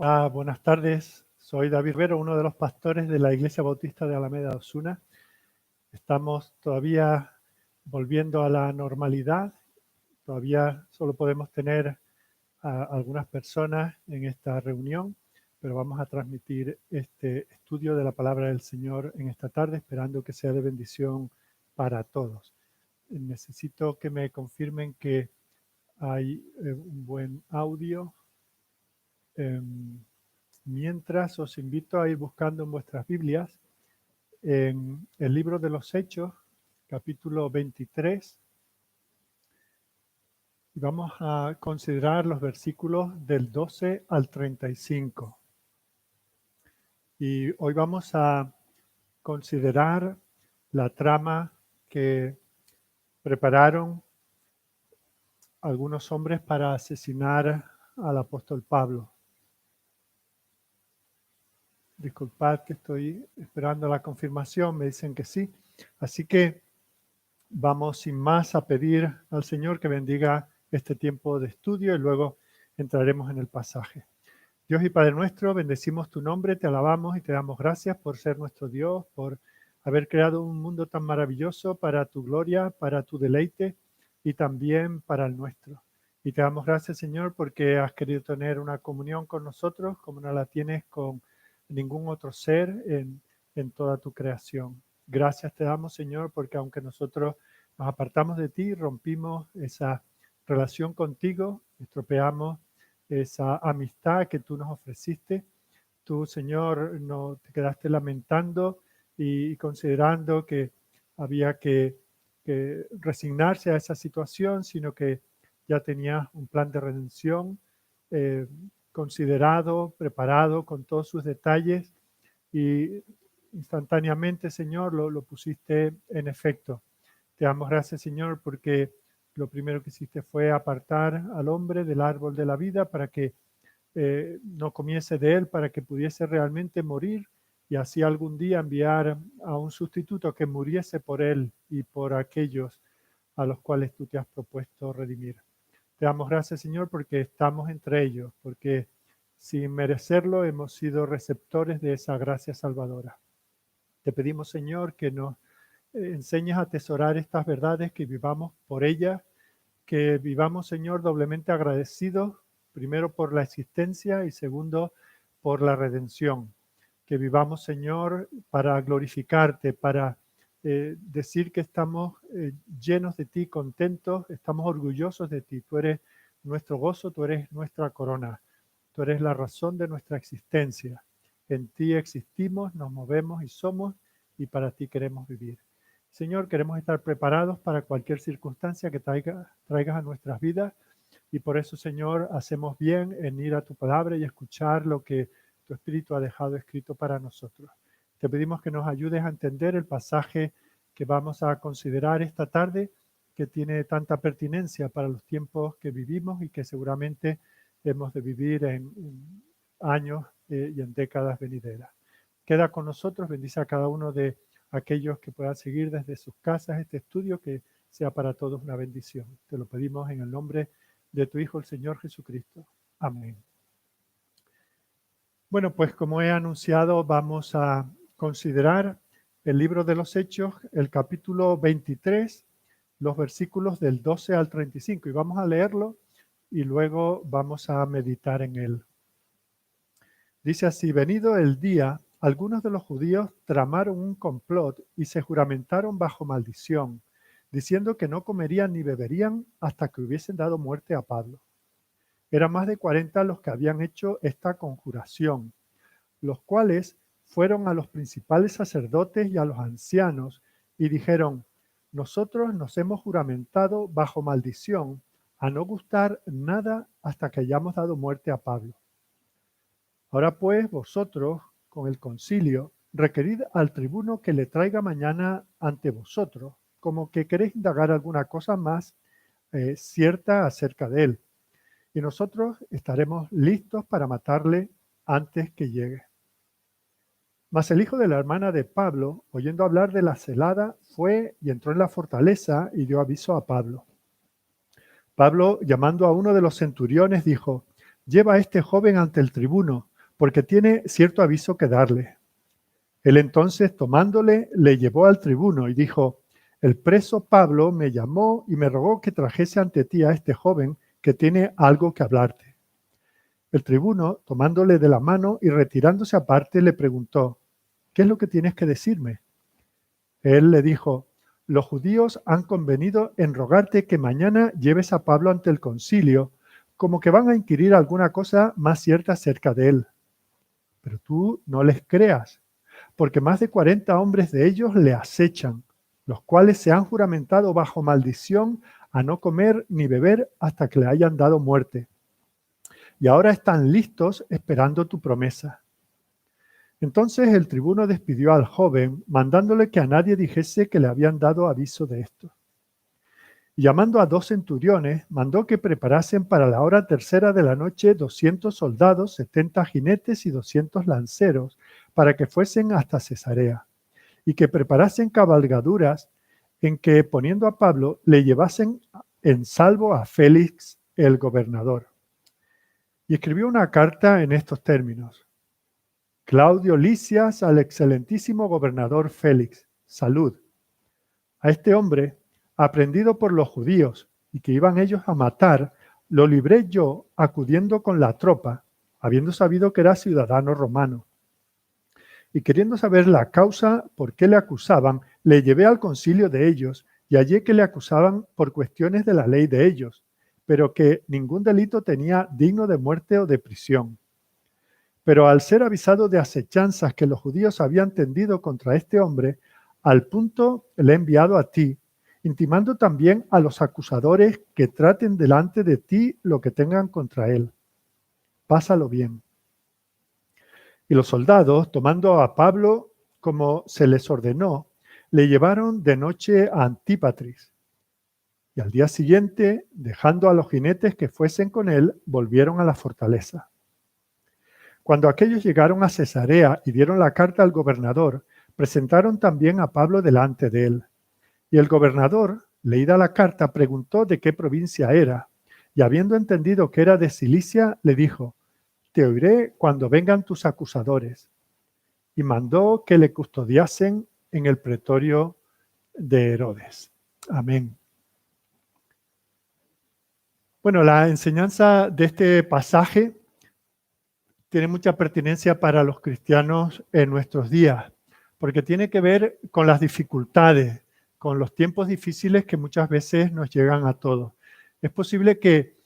Buenas tardes, soy David Rivero, uno de los pastores de la Iglesia Bautista de Alameda de Osuna. Estamos todavía volviendo a la normalidad, todavía solo podemos tener a algunas personas en esta reunión, pero vamos a transmitir este estudio de la palabra del Señor en esta tarde, esperando que sea de bendición para todos. Necesito que me confirmen que hay un buen audio. Mientras os invito a ir buscando en vuestras Biblias en el libro de los Hechos, capítulo 23, y vamos a considerar los versículos del 12 al 35. Y hoy vamos a considerar la trama que prepararon algunos hombres para asesinar al apóstol Pablo. Disculpad que estoy esperando la confirmación, me dicen que sí. Así que vamos sin más a pedir al Señor que bendiga este tiempo de estudio y luego entraremos en el pasaje. Dios y Padre nuestro, bendecimos tu nombre, te alabamos y te damos gracias por ser nuestro Dios, por haber creado un mundo tan maravilloso para tu gloria, para tu deleite y también para el nuestro. Y te damos gracias, Señor, porque has querido tener una comunión con nosotros como no la tienes con ningún otro ser en toda tu creación. Gracias te damos, Señor, porque aunque nosotros nos apartamos de ti, rompimos esa relación contigo, estropeamos esa amistad que tú nos ofreciste. Tú, Señor, no te quedaste lamentando y considerando que había que resignarse a esa situación, sino que ya tenías un plan de redención considerado, preparado con todos sus detalles y instantáneamente, Señor, lo pusiste en efecto. Te damos gracias, Señor, porque lo primero que hiciste fue apartar al hombre del árbol de la vida para que no comiese de él, para que pudiese realmente morir y así algún día enviar a un sustituto que muriese por él y por aquellos a los cuales tú te has propuesto redimir. Te damos gracias, Señor, porque estamos entre ellos, porque sin merecerlo hemos sido receptores de esa gracia salvadora. Te pedimos, Señor, que nos enseñes a atesorar estas verdades, que vivamos por ellas, que vivamos, Señor, doblemente agradecidos, primero por la existencia y segundo por la redención. Que vivamos, Señor, para glorificarte, para decir que estamos llenos de ti, contentos, estamos orgullosos de ti. Tú eres nuestro gozo, tú eres nuestra corona, tú eres la razón de nuestra existencia. En ti existimos, nos movemos y somos, y para ti queremos vivir. Señor, queremos estar preparados para cualquier circunstancia que traigas a nuestras vidas, y por eso, Señor, hacemos bien en ir a tu palabra y escuchar lo que tu Espíritu ha dejado escrito para nosotros. Te pedimos que nos ayudes a entender el pasaje que vamos a considerar esta tarde, que tiene tanta pertinencia para los tiempos que vivimos y que seguramente hemos de vivir en años y en décadas venideras. Queda con nosotros, bendice a cada uno de aquellos que puedan seguir desde sus casas este estudio, que sea para todos una bendición. Te lo pedimos en el nombre de tu Hijo, el Señor Jesucristo. Amén. Bueno, pues como he anunciado, vamos a considerar el libro de los Hechos, el capítulo 23, los versículos del 12 al 35. Y vamos a leerlo y luego vamos a meditar en él. Dice así: venido el día, algunos de los judíos tramaron un complot y se juramentaron bajo maldición, diciendo que no comerían ni beberían hasta que hubiesen dado muerte a Pablo. Eran más de 40 los que habían hecho esta conjuración, los cuales fueron a los principales sacerdotes y a los ancianos y dijeron: nosotros nos hemos juramentado bajo maldición a no gustar nada hasta que hayamos dado muerte a Pablo. Ahora pues vosotros, con el concilio, requerid al tribuno que le traiga mañana ante vosotros, como que queréis indagar alguna cosa más cierta acerca de él. Y nosotros estaremos listos para matarle antes que llegue. Mas el hijo de la hermana de Pablo, oyendo hablar de la celada, fue y entró en la fortaleza y dio aviso a Pablo. Pablo, llamando a uno de los centuriones, dijo: lleva a este joven ante el tribuno, porque tiene cierto aviso que darle. Él entonces, tomándole, le llevó al tribuno y dijo: el preso Pablo me llamó y me rogó que trajese ante ti a este joven que tiene algo que hablarte. El tribuno, tomándole de la mano y retirándose aparte, le preguntó: ¿qué es lo que tienes que decirme? Él le dijo: los judíos han convenido en rogarte que mañana lleves a Pablo ante el concilio, como que van a inquirir alguna cosa más cierta acerca de él. Pero tú no les creas, porque más de 40 hombres de ellos le acechan, los cuales se han juramentado bajo maldición a no comer ni beber hasta que le hayan dado muerte. Y ahora están listos esperando tu promesa. Entonces el tribuno despidió al joven, mandándole que a nadie dijese que le habían dado aviso de esto. Y llamando a 2 centuriones, mandó que preparasen para la hora tercera de la noche 200 soldados, 70 jinetes y 200 lanceros, para que fuesen hasta Cesarea, y que preparasen cabalgaduras en que, poniendo a Pablo, le llevasen en salvo a Félix el gobernador. Y escribió una carta en estos términos: Claudio Lisias al excelentísimo gobernador Félix, salud. A este hombre, aprendido por los judíos y que iban ellos a matar, lo libré yo acudiendo con la tropa, habiendo sabido que era ciudadano romano. Y queriendo saber la causa por qué le acusaban, le llevé al concilio de ellos y hallé que le acusaban por cuestiones de la ley de ellos, pero que ningún delito tenía digno de muerte o de prisión. Pero al ser avisado de acechanzas que los judíos habían tendido contra este hombre, al punto le he enviado a ti, intimando también a los acusadores que traten delante de ti lo que tengan contra él. Pásalo bien. Y los soldados, tomando a Pablo como se les ordenó, le llevaron de noche a Antípatris. Y al día siguiente, dejando a los jinetes que fuesen con él, volvieron a la fortaleza. Cuando aquellos llegaron a Cesarea y dieron la carta al gobernador, presentaron también a Pablo delante de él. Y el gobernador, leída la carta, preguntó de qué provincia era, y habiendo entendido que era de Cilicia, le dijo: te oiré cuando vengan tus acusadores. Y mandó que le custodiasen en el pretorio de Herodes. Amén. Bueno, la enseñanza de este pasaje tiene mucha pertinencia para los cristianos en nuestros días, porque tiene que ver con las dificultades, con los tiempos difíciles que muchas veces nos llegan a todos. Es posible que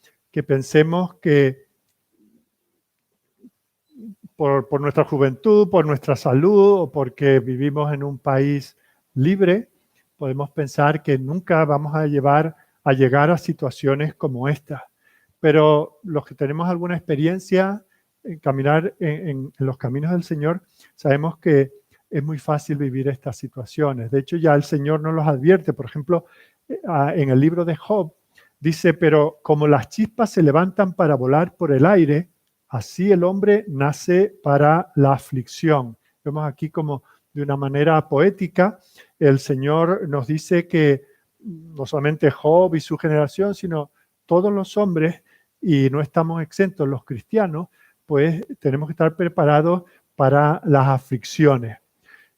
pensemos que por nuestra juventud, por nuestra salud o porque vivimos en un país libre, podemos pensar que nunca vamos a llegar a situaciones como esta. Pero los que tenemos alguna experiencia en caminar en los caminos del Señor, sabemos que es muy fácil vivir estas situaciones. De hecho, ya el Señor nos los advierte. Por ejemplo, en el libro de Job, dice: pero como las chispas se levantan para volar por el aire, así el hombre nace para la aflicción. Vemos aquí como de una manera poética, el Señor nos dice que no solamente Job y su generación, sino todos los hombres, y no estamos exentos los cristianos, pues tenemos que estar preparados para las aflicciones.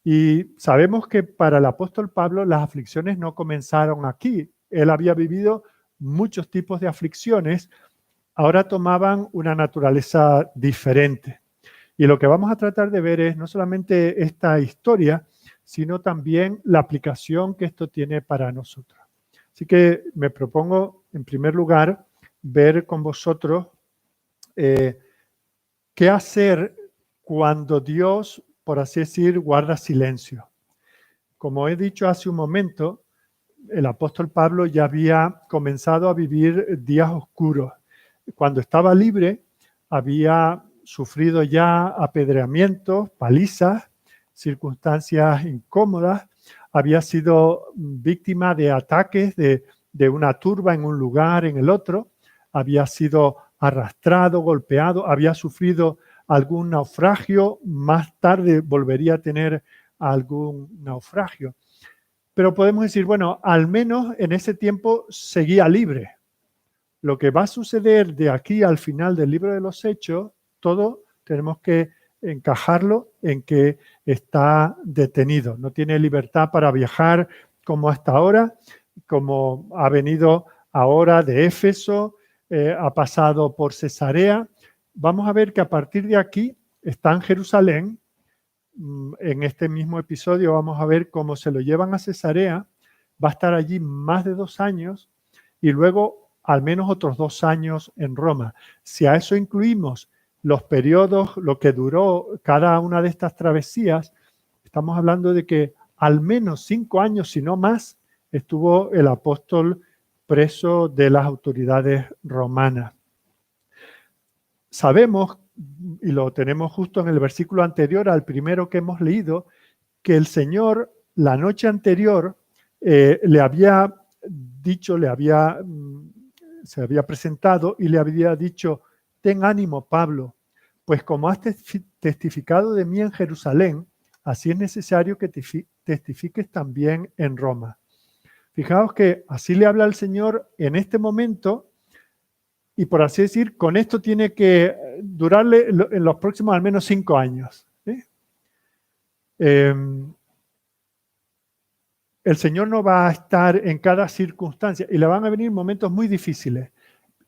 Y sabemos que para el apóstol Pablo las aflicciones no comenzaron aquí. Él había vivido muchos tipos de aflicciones, ahora tomaban una naturaleza diferente. Y lo que vamos a tratar de ver es no solamente esta historia, sino también la aplicación que esto tiene para nosotros. Así que me propongo, en primer lugar, ver con vosotros qué hacer cuando Dios, por así decir, guarda silencio. Como he dicho hace un momento, el apóstol Pablo ya había comenzado a vivir días oscuros. Cuando estaba libre, había sufrido ya apedreamientos, palizas, circunstancias incómodas, había sido víctima de ataques de una turba en un lugar, en el otro, había sido arrastrado, golpeado, había sufrido algún naufragio, más tarde volvería a tener algún naufragio. Pero podemos decir, bueno, al menos en ese tiempo seguía libre. Lo que va a suceder de aquí al final del libro de los Hechos, todo tenemos que encajarlo en que está detenido, no tiene libertad para viajar como hasta ahora, como ha venido ahora de Éfeso, ha pasado por Cesarea. Vamos a ver que a partir de aquí está en Jerusalén. En este mismo episodio vamos a ver cómo se lo llevan a Cesarea, va a estar allí más de 2 años y luego al menos otros 2 años en Roma. Si a eso incluimos los periodos, lo que duró cada una de estas travesías, estamos hablando de que al menos 5 años, si no más, estuvo el apóstol preso de las autoridades romanas. Sabemos, y lo tenemos justo en el versículo anterior al primero que hemos leído, que el Señor la noche anterior le había dicho, se había presentado y le había dicho: ten ánimo, Pablo, pues como has testificado de mí en Jerusalén, así es necesario que testifiques también en Roma. Fijaos que así le habla el Señor en este momento y, por así decir, con esto tiene que durarle en los próximos al menos 5 años. ¿Sí? El Señor no va a estar en cada circunstancia y le van a venir momentos muy difíciles,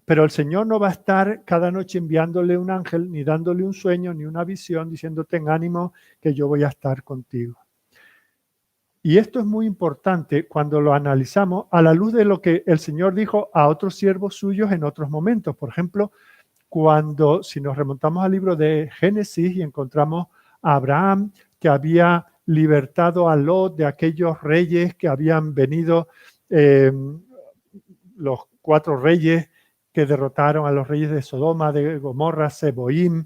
pero el Señor no va a estar cada noche enviándole un ángel, ni dándole un sueño, ni una visión, diciendo: ten ánimo, que yo voy a estar contigo. Y esto es muy importante cuando lo analizamos a la luz de lo que el Señor dijo a otros siervos suyos en otros momentos. Por ejemplo, si nos remontamos al libro de Génesis y encontramos a Abraham, que había libertado a Lot de aquellos reyes que habían venido, los 4 reyes que derrotaron a los reyes de Sodoma, de Gomorra, Seboim,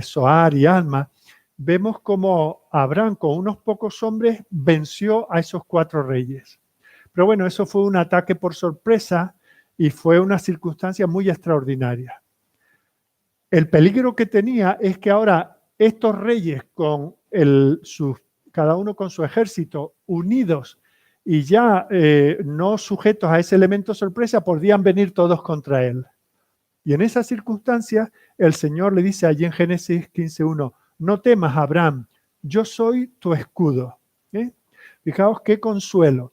Zoar y Alma. Vemos como Abraham con unos pocos hombres venció a esos 4 reyes. Pero bueno, eso fue un ataque por sorpresa y fue una circunstancia muy extraordinaria. El peligro que tenía es que ahora estos reyes con cada uno con su ejército unidos y ya no sujetos a ese elemento sorpresa, podían venir todos contra él. Y en esas circunstancias el Señor le dice allí en Génesis 15:1: no temas, Abraham, yo soy tu escudo. Fijaos qué consuelo.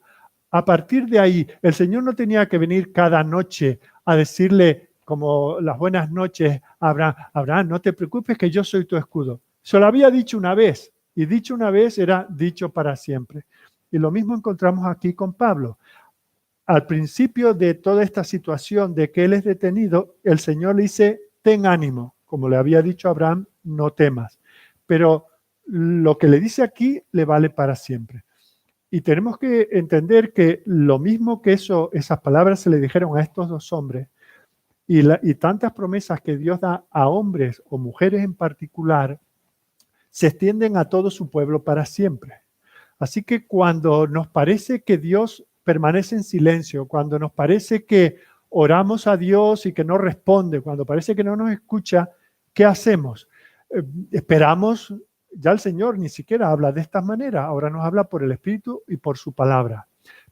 A partir de ahí, el Señor no tenía que venir cada noche a decirle como las buenas noches a Abraham: Abraham, no te preocupes que yo soy tu escudo. Se lo había dicho una vez, y dicho una vez era dicho para siempre. Y lo mismo encontramos aquí con Pablo. Al principio de toda esta situación de que él es detenido, el Señor le dice: ten ánimo, como le había dicho a Abraham, no temas. Pero lo que le dice aquí le vale para siempre. Y tenemos que entender que lo mismo que esas palabras se le dijeron a estos 2 hombres, y tantas promesas que Dios da a hombres o mujeres en particular, se extienden a todo su pueblo para siempre. Así que cuando nos parece que Dios permanece en silencio, cuando nos parece que oramos a Dios y que no responde, cuando parece que no nos escucha, ¿qué hacemos? Esperamos. Ya el Señor ni siquiera habla de esta manera, ahora nos habla por el Espíritu y por su palabra.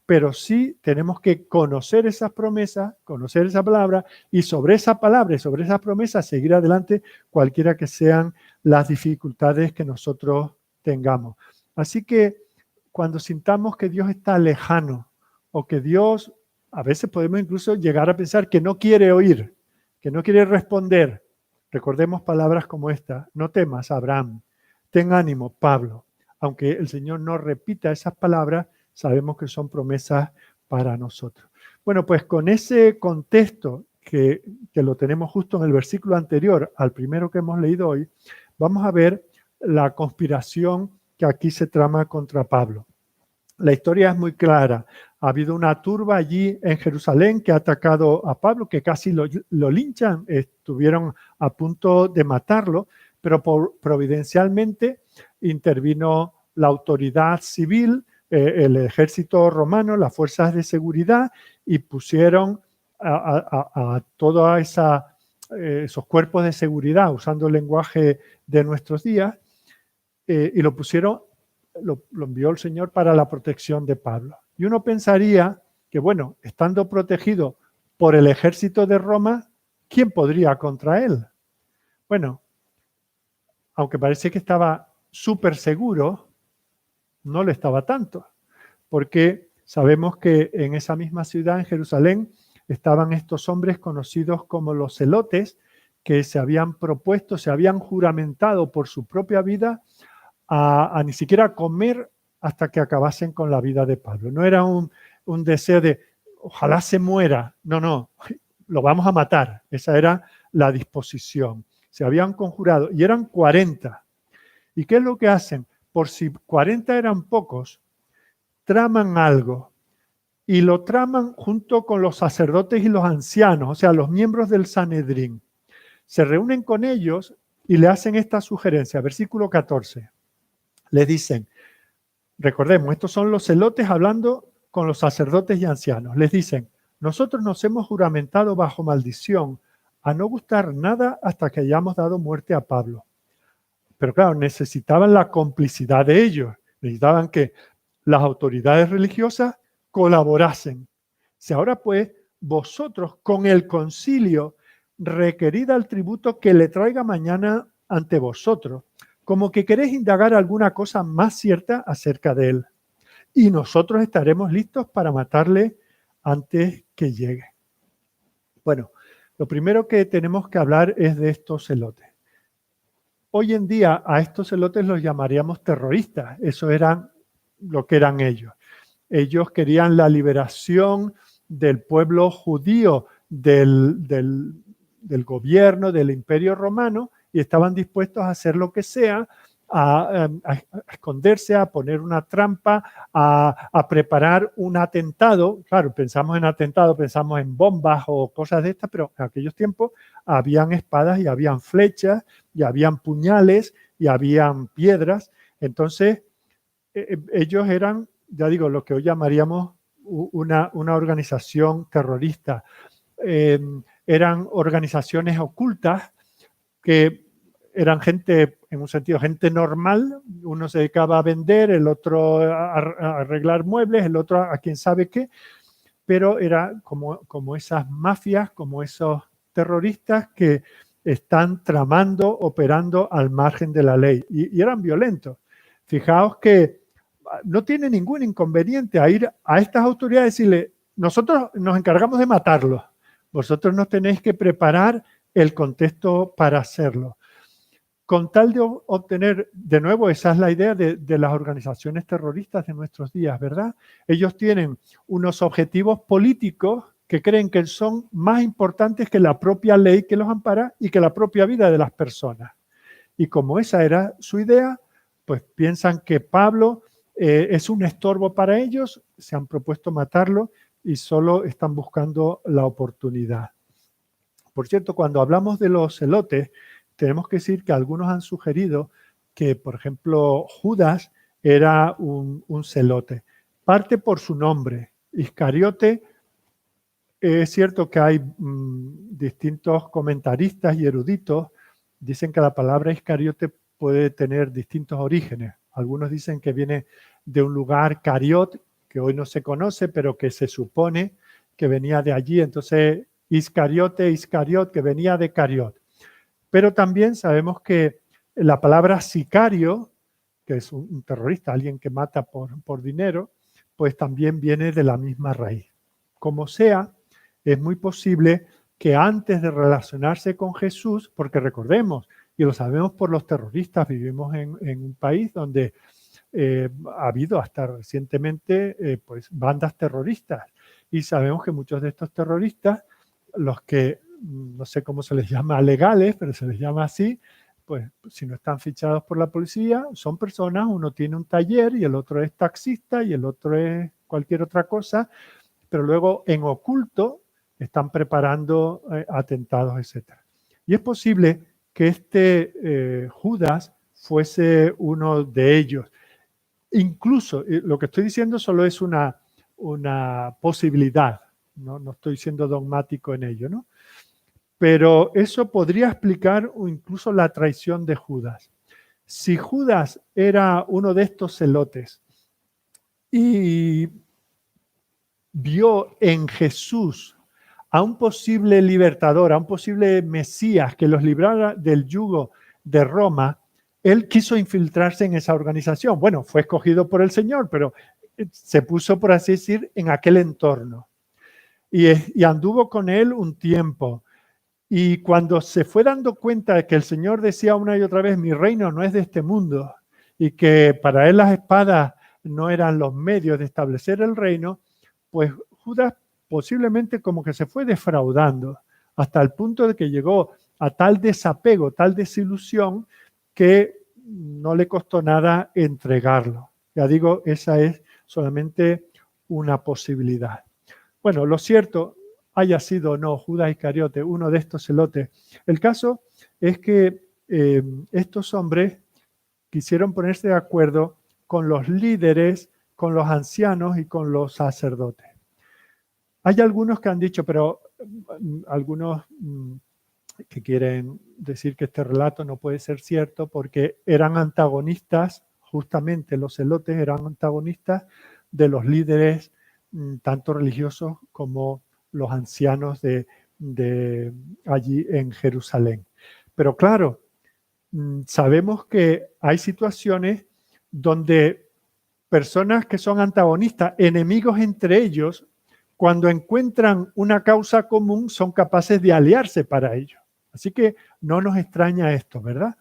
Pero sí tenemos que conocer esas promesas, conocer esa palabra, y sobre esa palabra y sobre esas promesas seguir adelante cualquiera que sean las dificultades que nosotros tengamos. Así que cuando sintamos que Dios está lejano o que Dios, a veces podemos incluso llegar a pensar que no quiere oír, que no quiere responder, recordemos palabras como esta: no temas, Abraham, ten ánimo, Pablo. Aunque el Señor no repita esas palabras, sabemos que son promesas para nosotros. Bueno, pues con ese contexto que lo tenemos justo en el versículo anterior al primero que hemos leído hoy, vamos a ver la conspiración que aquí se trama contra Pablo. La historia es muy clara. Ha habido una turba allí en Jerusalén que ha atacado a Pablo, que casi lo linchan, estuvieron a punto de matarlo, pero providencialmente intervino la autoridad civil, el ejército romano, las fuerzas de seguridad, y pusieron a todos esos cuerpos de seguridad, usando el lenguaje de nuestros días, y lo envió el Señor para la protección de Pablo. Y uno pensaría que, bueno, estando protegido por el ejército de Roma, ¿quién podría contra él? Bueno, aunque parece que estaba súper seguro, no lo estaba tanto, porque sabemos que en esa misma ciudad, en Jerusalén, estaban estos hombres conocidos como los celotes, que se habían propuesto, se habían juramentado por su propia vida a ni siquiera comer hasta que acabasen con la vida de Pablo. No era un deseo de ojalá se muera, no, lo vamos a matar. Esa era la disposición. Se habían conjurado y eran 40. ¿Y qué es lo que hacen? Por si 40 eran pocos, traman algo y lo traman junto con los sacerdotes y los ancianos, o sea, los miembros del Sanedrín. Se reúnen con ellos y le hacen esta sugerencia, versículo 14. Les dicen, recordemos, estos son los celotes hablando con los sacerdotes y ancianos. Les dicen, nosotros nos hemos juramentado bajo maldición a no gustar nada hasta que hayamos dado muerte a Pablo. Pero claro, necesitaban la complicidad de ellos. Necesitaban que las autoridades religiosas colaborasen. Si ahora pues vosotros con el concilio requerid al tributo que le traiga mañana ante vosotros, como que queréis indagar alguna cosa más cierta acerca de él. Y nosotros estaremos listos para matarle antes que llegue. Bueno, lo primero que tenemos que hablar es de estos celotes. Hoy en día a estos celotes los llamaríamos terroristas. Eso eran lo que eran ellos. Ellos querían la liberación del pueblo judío del gobierno, del imperio romano, y estaban dispuestos a hacer lo que sea, a esconderse, a poner una trampa, a preparar un atentado. Claro, pensamos en atentado, pensamos en bombas o cosas de estas, pero en aquellos tiempos habían espadas y habían flechas y habían puñales y habían piedras. Entonces, ellos eran, ya digo, lo que hoy llamaríamos una organización terrorista. Eran organizaciones ocultas que eran gente, en un sentido, gente normal. Uno se dedicaba a vender, el otro a arreglar muebles, el otro a quién sabe qué, pero era como esas mafias, como esos terroristas que están tramando, operando al margen de la ley. Y eran violentos. Fijaos que no tiene ningún inconveniente a ir a estas autoridades y decirle, nosotros nos encargamos de matarlos, vosotros no tenéis que preparar el contexto para hacerlo. Con tal de obtener, de nuevo, esa es la idea de las organizaciones terroristas de nuestros días, ¿verdad? Ellos tienen unos objetivos políticos que creen que son más importantes que la propia ley que los ampara y que la propia vida de las personas. Y como esa era su idea, pues piensan que Pablo es un estorbo para ellos, se han propuesto matarlo y solo están buscando la oportunidad. Por cierto, cuando hablamos de los celotes, tenemos que decir que algunos han sugerido que, por ejemplo, Judas era un celote. Parte por su nombre. Iscariote, es cierto que hay distintos comentaristas y eruditos, dicen que la palabra Iscariote puede tener distintos orígenes. Algunos dicen que viene de un lugar Cariot, que hoy no se conoce, pero que se supone que venía de allí. Entonces, Iscariot, que venía de Cariot. Pero también sabemos que la palabra sicario, que es un terrorista, alguien que mata por dinero, pues también viene de la misma raíz. Como sea, es muy posible que antes de relacionarse con Jesús, porque recordemos, y lo sabemos por los terroristas, vivimos en un país donde ha habido hasta recientemente pues bandas terroristas, y sabemos que muchos de estos terroristas, los que no sé cómo se les llama, legales, pero se les llama así, pues si no están fichados por la policía, son personas, uno tiene un taller y el otro es taxista y el otro es cualquier otra cosa, pero luego en oculto están preparando atentados, etc. Y es posible que este Judas fuese uno de ellos. Incluso, lo que estoy diciendo solo es una posibilidad, no estoy siendo dogmático en ello, ¿no? Pero eso podría explicar incluso la traición de Judas. Si Judas era uno de estos celotes y vio en Jesús a un posible libertador, a un posible Mesías que los librara del yugo de Roma, él quiso infiltrarse en esa organización. Bueno, fue escogido por el Señor, pero se puso, por así decir, en aquel entorno. Y anduvo con él un tiempo. Y cuando se fue dando cuenta de que el Señor decía una y otra vez, mi reino no es de este mundo, y que para él las espadas no eran los medios de establecer el reino, pues Judas posiblemente como que se fue defraudando, hasta el punto de que llegó a tal desapego, tal desilusión, que no le costó nada entregarlo. Ya digo, esa es solamente una posibilidad. Bueno, lo cierto, haya sido o no Judas Iscariote, uno de estos celotes, el caso es que estos hombres quisieron ponerse de acuerdo con los líderes, con los ancianos y con los sacerdotes. Hay algunos que han dicho, pero algunos que quieren decir que este relato no puede ser cierto porque eran antagonistas, justamente los celotes eran antagonistas de los líderes tanto religiosos como los ancianos de allí en Jerusalén. Pero claro, sabemos que hay situaciones donde personas que son antagonistas, enemigos entre ellos, cuando encuentran una causa común son capaces de aliarse para ello. Así que no nos extraña esto, ¿verdad?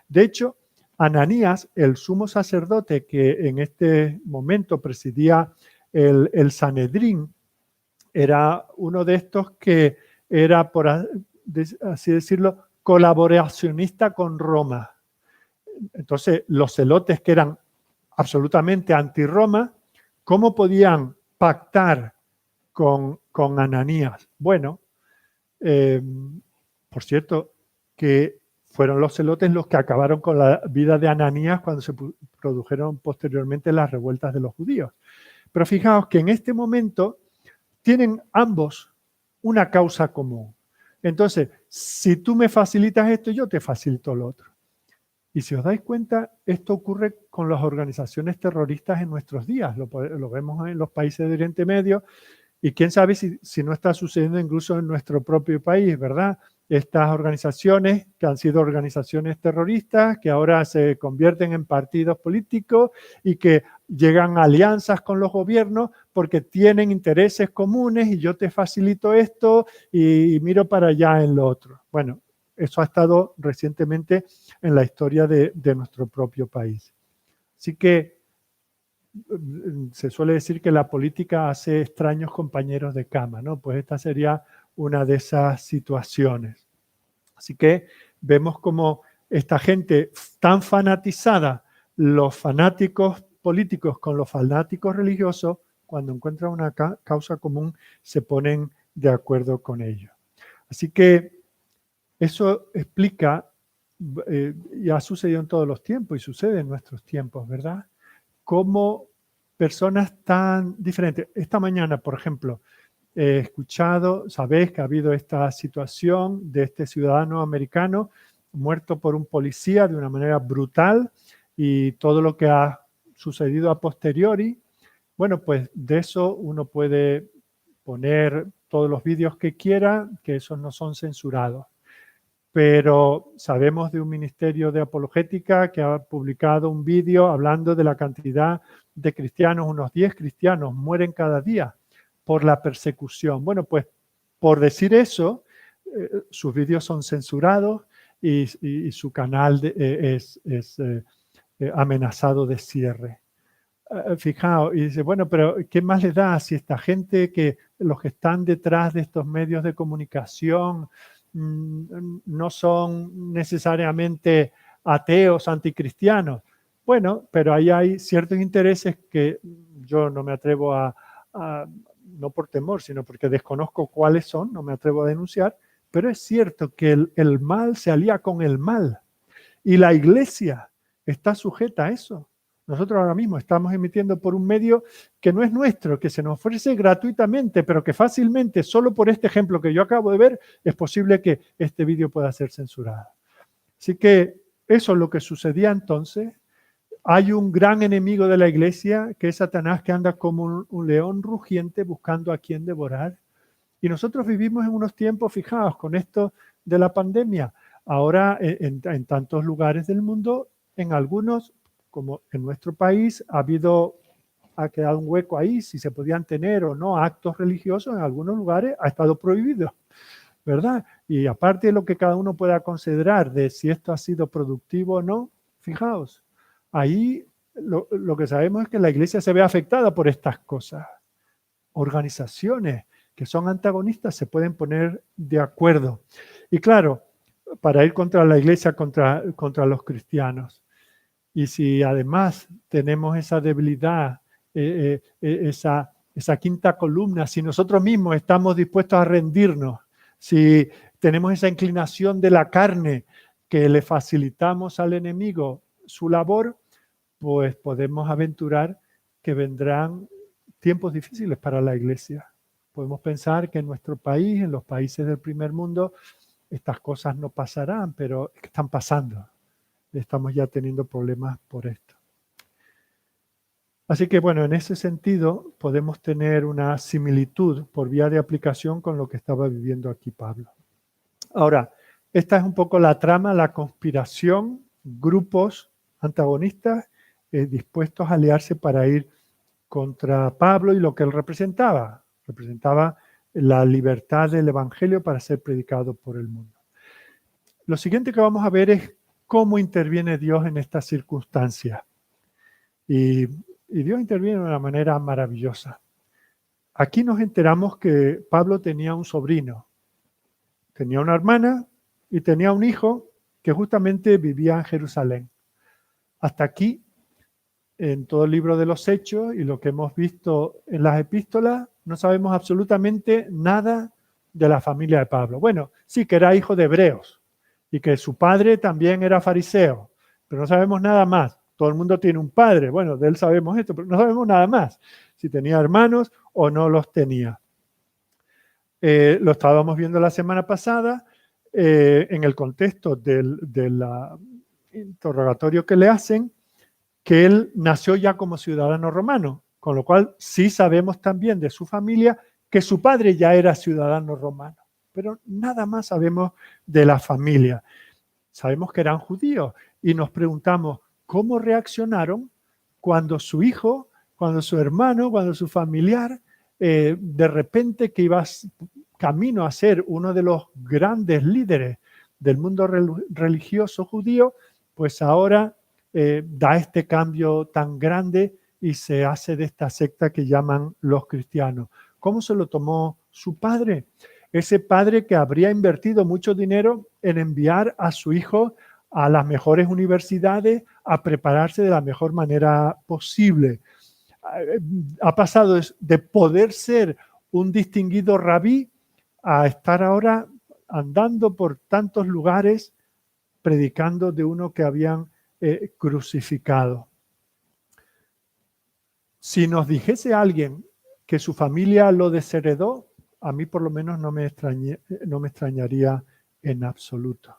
De hecho, Ananías, el sumo sacerdote que en este momento presidía el Sanedrín, era uno de estos que era, por así decirlo, colaboracionista con Roma. Entonces, los celotes que eran absolutamente anti-Roma, ¿cómo podían pactar con Ananías? Bueno, por cierto, que fueron los celotes los que acabaron con la vida de Ananías cuando se produjeron posteriormente las revueltas de los judíos. Pero fijaos que en este momento tienen ambos una causa común. Entonces, si tú me facilitas esto, yo te facilito lo otro. Y si os dais cuenta, esto ocurre con las organizaciones terroristas en nuestros días. Lo vemos en los países de Oriente Medio y quién sabe si no está sucediendo incluso en nuestro propio país, ¿verdad? Estas organizaciones que han sido organizaciones terroristas, que ahora se convierten en partidos políticos y que llegan a alianzas con los gobiernos porque tienen intereses comunes y yo te facilito esto y miro para allá en lo otro. Bueno, eso ha estado recientemente en la historia de nuestro propio país. Así que se suele decir que la política hace extraños compañeros de cama, ¿no? Pues esta sería una de esas situaciones. Así que vemos como esta gente tan fanatizada, los fanáticos políticos con los fanáticos religiosos, cuando encuentran una causa común, se ponen de acuerdo con ellos. Así que eso explica, y ha sucedido en todos los tiempos y sucede en nuestros tiempos, ¿verdad? Cómo personas tan diferentes. Esta mañana, por ejemplo, he escuchado, sabéis que ha habido esta situación de este ciudadano americano muerto por un policía de una manera brutal y todo lo que ha sucedido a posteriori. Bueno, pues de eso uno puede poner todos los vídeos que quiera, que esos no son censurados. Pero sabemos de un ministerio de apologética que ha publicado un vídeo hablando de la cantidad de cristianos, unos 10 cristianos mueren cada día por la persecución. Bueno, pues por decir eso, sus vídeos son censurados y su canal es amenazado de cierre. Fijaos, y dice, bueno, pero ¿qué más le da si esta gente que los que están detrás de estos medios de comunicación no son necesariamente ateos, anticristianos? Bueno, pero ahí hay ciertos intereses que yo no me atrevo no por temor, sino porque desconozco cuáles son, no me atrevo a denunciar, pero es cierto que el mal se alía con el mal y la iglesia está sujeta a eso. Nosotros ahora mismo estamos emitiendo por un medio que no es nuestro, que se nos ofrece gratuitamente, pero que fácilmente, solo por este ejemplo que yo acabo de ver, es posible que este vídeo pueda ser censurado. Así que eso es lo que sucedía entonces. Hay un gran enemigo de la iglesia, que es Satanás, que anda como un león rugiente buscando a quien devorar. Y nosotros vivimos en unos tiempos, fijaos, con esto de la pandemia. Ahora en tantos lugares del mundo en algunos, como en nuestro país, ha quedado un hueco ahí, si se podían tener o no actos religiosos, en algunos lugares ha estado prohibido, ¿verdad? Y aparte de lo que cada uno pueda considerar de si esto ha sido productivo o no, fijaos, ahí lo que sabemos es que la iglesia se ve afectada por estas cosas. Organizaciones que son antagonistas se pueden poner de acuerdo. Y claro, para ir contra la iglesia, contra los cristianos. Y si además tenemos esa debilidad, esa quinta columna, si nosotros mismos estamos dispuestos a rendirnos, si tenemos esa inclinación de la carne que le facilitamos al enemigo su labor, pues podemos aventurar que vendrán tiempos difíciles para la iglesia. Podemos pensar que en nuestro país, en los países del primer mundo, estas cosas no pasarán, pero están pasando. Estamos ya teniendo problemas por esto. Así que bueno, en ese sentido podemos tener una similitud por vía de aplicación con lo que estaba viviendo aquí Pablo. Ahora, esta es un poco la trama, la conspiración, grupos antagonistas dispuestos a aliarse para ir contra Pablo y lo que él representaba. Representaba la libertad del evangelio para ser predicado por el mundo. Lo siguiente que vamos a ver es cómo interviene Dios en estas circunstancias. Y Dios interviene de una manera maravillosa. Aquí nos enteramos que Pablo tenía un sobrino, tenía una hermana y tenía un hijo que justamente vivía en Jerusalén. Hasta aquí, en todo el libro de los Hechos y lo que hemos visto en las epístolas, no sabemos absolutamente nada de la familia de Pablo. Bueno, sí que era hijo de hebreos y que su padre también era fariseo, pero no sabemos nada más. Todo el mundo tiene un padre, bueno, de él sabemos esto, pero no sabemos nada más, si tenía hermanos o no los tenía. Lo estábamos viendo la semana pasada en el contexto del interrogatorio que le hacen, que él nació ya como ciudadano romano, con lo cual sí sabemos también de su familia que su padre ya era ciudadano romano, pero nada más sabemos de la familia. Sabemos que eran judíos y nos preguntamos cómo reaccionaron cuando su hijo, cuando su hermano, cuando su familiar, de repente que iba camino a ser uno de los grandes líderes del mundo religioso judío, pues ahora da este cambio tan grande y se hace de esta secta que llaman los cristianos. ¿Cómo se lo tomó su padre? Ese padre que habría invertido mucho dinero en enviar a su hijo a las mejores universidades a prepararse de la mejor manera posible. Ha pasado de poder ser un distinguido rabí a estar ahora andando por tantos lugares predicando de uno que habían crucificado. Si nos dijese alguien que su familia lo desheredó, a mí por lo menos no me extrañaría en absoluto.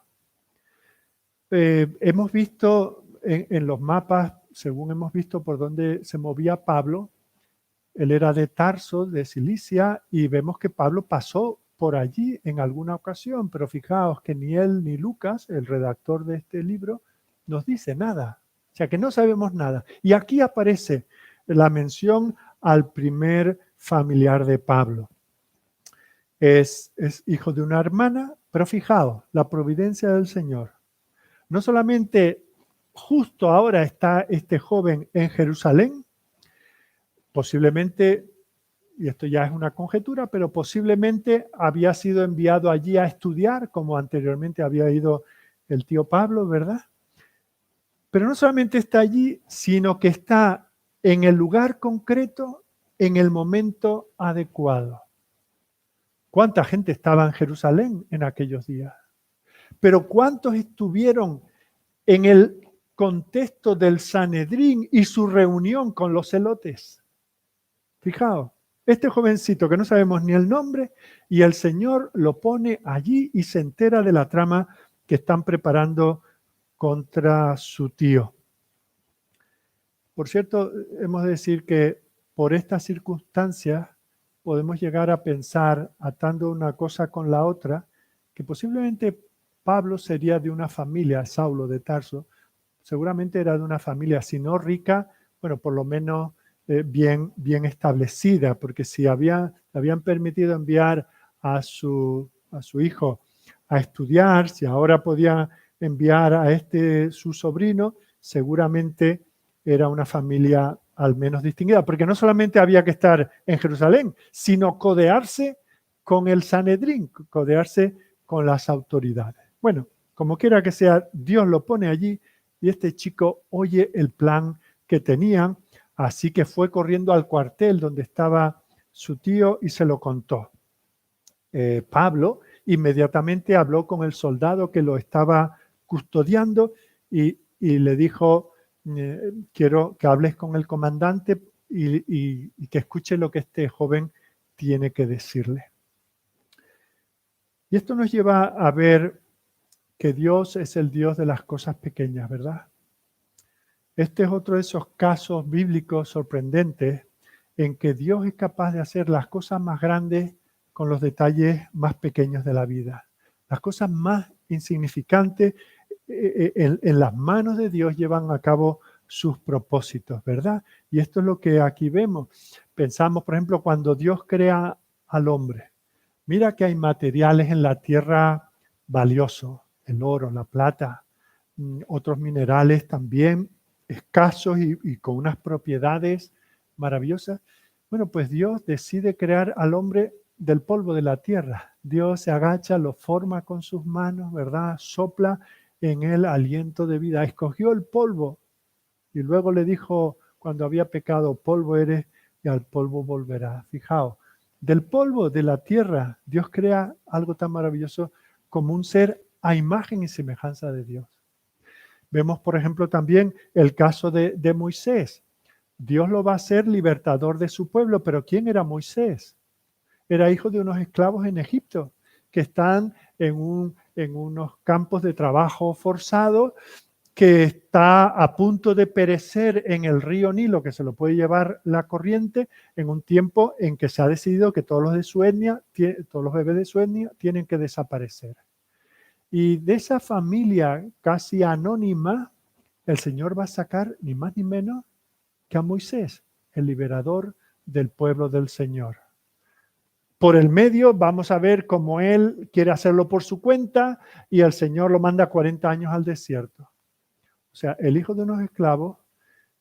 Hemos visto en los mapas, según hemos visto por dónde se movía Pablo, él era de Tarso, de Cilicia, y vemos que Pablo pasó por allí en alguna ocasión, pero fijaos que ni él ni Lucas, el redactor de este libro, nos dice nada. O sea que no sabemos nada. Y aquí aparece la mención al primer familiar de Pablo. Es hijo de una hermana, pero fijaos, la providencia del Señor. No solamente justo ahora está este joven en Jerusalén, posiblemente, y esto ya es una conjetura, pero posiblemente había sido enviado allí a estudiar, como anteriormente había ido el tío Pablo, ¿verdad? Pero no solamente está allí, sino que está en el lugar concreto, en el momento adecuado. ¿Cuánta gente estaba en Jerusalén en aquellos días? Pero ¿cuántos estuvieron en el contexto del Sanedrín y su reunión con los celotes? Fijaos, este jovencito que no sabemos ni el nombre y el Señor lo pone allí y se entera de la trama que están preparando contra su tío. Por cierto, hemos de decir que por estas circunstancias podemos llegar a pensar, atando una cosa con la otra, que posiblemente Pablo sería de una familia, Saulo de Tarso, seguramente era de una familia, si no rica, bueno, por lo menos bien establecida, porque si le habían permitido enviar a su hijo a estudiar, si ahora podía enviar a su sobrino, seguramente era una familia al menos distinguida, porque no solamente había que estar en Jerusalén, sino codearse con el Sanedrín, codearse con las autoridades. Bueno, como quiera que sea, Dios lo pone allí y este chico oye el plan que tenían, así que fue corriendo al cuartel donde estaba su tío y se lo contó. Pablo inmediatamente habló con el soldado que lo estaba custodiando y le dijo, quiero que hables con el comandante y que escuche lo que este joven tiene que decirle. Y esto nos lleva a ver que Dios es el Dios de las cosas pequeñas, ¿verdad? Este es otro de esos casos bíblicos sorprendentes en que Dios es capaz de hacer las cosas más grandes con los detalles más pequeños de la vida. Las cosas más insignificantes en las manos de Dios llevan a cabo sus propósitos, ¿verdad? Y esto es lo que aquí vemos. Pensamos, por ejemplo, cuando Dios crea al hombre. Mira que hay materiales en la tierra valiosos, el oro, la plata, otros minerales también escasos y con unas propiedades maravillosas. Bueno, pues Dios decide crear al hombre del polvo de la tierra. Dios se agacha, lo forma con sus manos, ¿verdad? Sopla en él aliento de vida. Escogió el polvo y luego le dijo, cuando había pecado, polvo eres y al polvo volverás. Fijaos, del polvo de la tierra, Dios crea algo tan maravilloso como un ser a imagen y semejanza de Dios. Vemos, por ejemplo, también el caso de Moisés. Dios lo va a hacer libertador de su pueblo, pero ¿quién era Moisés? Era hijo de unos esclavos en Egipto que están en unos campos de trabajo forzado, que está a punto de perecer en el río Nilo, que se lo puede llevar la corriente, en un tiempo en que se ha decidido que todos los de su etnia, todos los bebés de su etnia tienen que desaparecer. Y de esa familia casi anónima, el Señor va a sacar ni más ni menos que a Moisés, el liberador del pueblo del Señor. Por el medio vamos a ver cómo él quiere hacerlo por su cuenta y el Señor lo manda 40 años al desierto. O sea, el hijo de unos esclavos